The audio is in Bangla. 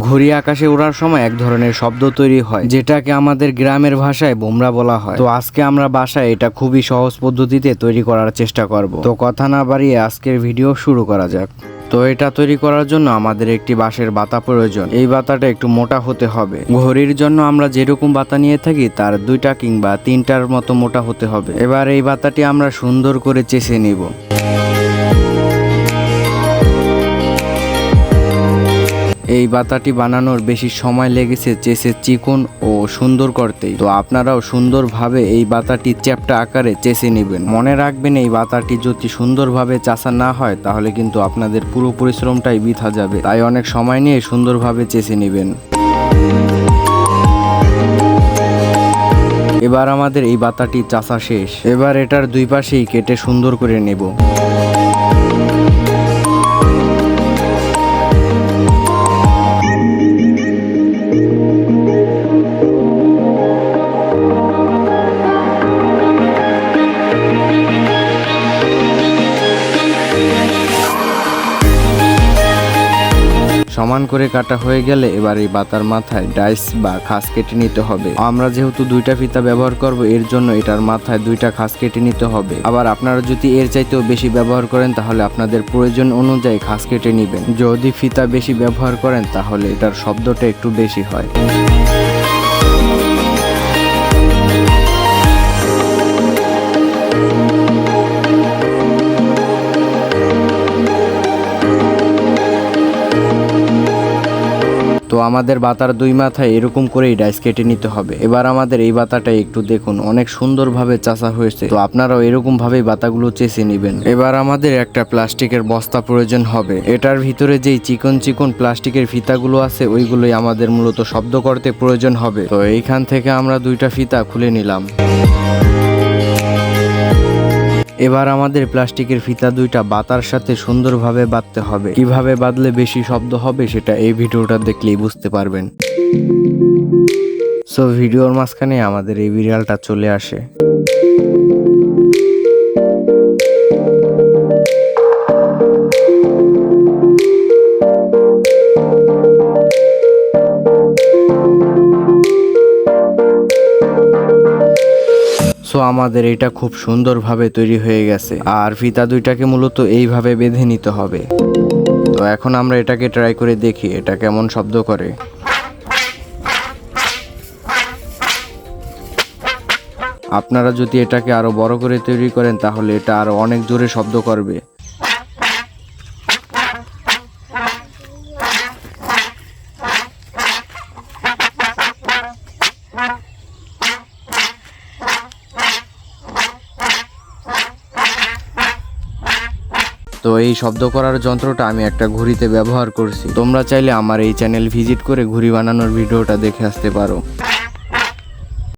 ঘুড়ি আকাশে ওড়ার সময় এক ধরনের শব্দ তৈরি হয়, যেটাকে আমাদের গ্রামের ভাষায় বোমরা বলা হয়। তো আজকে আমরা বাসায় এটা খুবই সহজ পদ্ধতিতে তৈরি করার চেষ্টা করব। তো কথা না বাড়িয়ে আজকের ভিডিও শুরু করা যাক। তো এটা তৈরি করার জন্য আমাদের একটি বাঁশের বাতা প্রয়োজন। এই বাতাটা একটু মোটা হতে হবে। ঘড়ির জন্য আমরা যেরকম বাতা নিয়ে থাকি তার 2টা কিংবা 3টার মতো মোটা হতে হবে। এবার এই বাতাটি আমরা সুন্দর করে চেঁচে নিব। এই বাতাটি বানানোর বেশি সময় লেগেছে চেঁচে চিকন ও সুন্দর করতেই। তো আপনারাও সুন্দরভাবে এই বাতাটি চ্যাপ্টা আকারে চেঁচে নেবেন। মনে রাখবেন, এই বাতাটি যদি সুন্দরভাবে চাষা না হয় তাহলে কিন্তু আপনাদের পুরো পরিশ্রমটাই বৃথা যাবে। তাই অনেক সময় নিয়ে সুন্দরভাবে চেঁচে নেবেন। এবার আমাদের এই বাতাটি চাষা শেষ। এবার এটার 2 পাশেই কেটে সুন্দর করে নেব। সমান করে কাটা হয়ে গেলে এবার এই বাতার মাথায় ডাইস বা খাস কেটে নিতে হবে। আমরা যেহেতু 2টা ফিতা ব্যবহার করব, এর জন্য এটার মাথায় 2টা খাস কেটে নিতে হবে। আবার আপনারা যদি এর চাইতেও বেশি ব্যবহার করেন তাহলে আপনাদের প্রয়োজন অনুযায়ী খাস কেটে নেবেন। যদি ফিতা বেশি ব্যবহার করেন তাহলে এটার শব্দটা একটু বেশি হয়। তো আমাদের বাতার 2 মাথায় এরকম করেই ডাইস কেটে নিতে হবে। এবার আমাদের এই বাতাটা একটু দেখুন, অনেক সুন্দরভাবে চাষা হয়েছে। তো আপনারাও এরকম ভাবেই বাতাগুলো চেঁচে নেবেন। এবার আমাদের একটা প্লাস্টিকের বস্তা প্রয়োজন হবে। এটার ভিতরে যেই চিকন চিকন প্লাস্টিকের ফিতাগুলো আছে ওইগুলোই আমাদের মূলত শব্দ করতে প্রয়োজন হবে। তো এইখান থেকে আমরা 2টা ফিতা খুলে নিলাম। এবার আমাদের প্লাস্টিকের ফিতা 2টা বাতার সাথে সুন্দরভাবে বাঁধতে হবে। কিভাবে বাঁধলে বেশি শব্দ হবে সেটা এই ভিডিওটা দেখলেই বুঝতে পারবেন। সো ভিডিওর মাঝখানে আমাদের এই বিড়ালটা চলে আসে। তো আমাদের এটা খুব সুন্দরভাবে তৈরি হয়ে গেছে। আর ফিতা 2টাকে মূলত এইভাবে বেঁধে নিতে হবে। তো এখন আমরা এটাকে ট্রাই করে দেখি এটা কেমন শব্দ করে। আপনারা যদি এটাকে আরো বড় করে তৈরি করেন তাহলে এটা আরো অনেক জোরে শব্দ করবে। তো এই শব্দ করার যন্ত্রটা আমি একটা ঘুড়িতে ব্যবহার করছি। তোমরা চাইলে আমার এই চ্যানেল ভিজিট করে ঘুড়ি বানানোর ভিডিওটা দেখে আসতে পারো।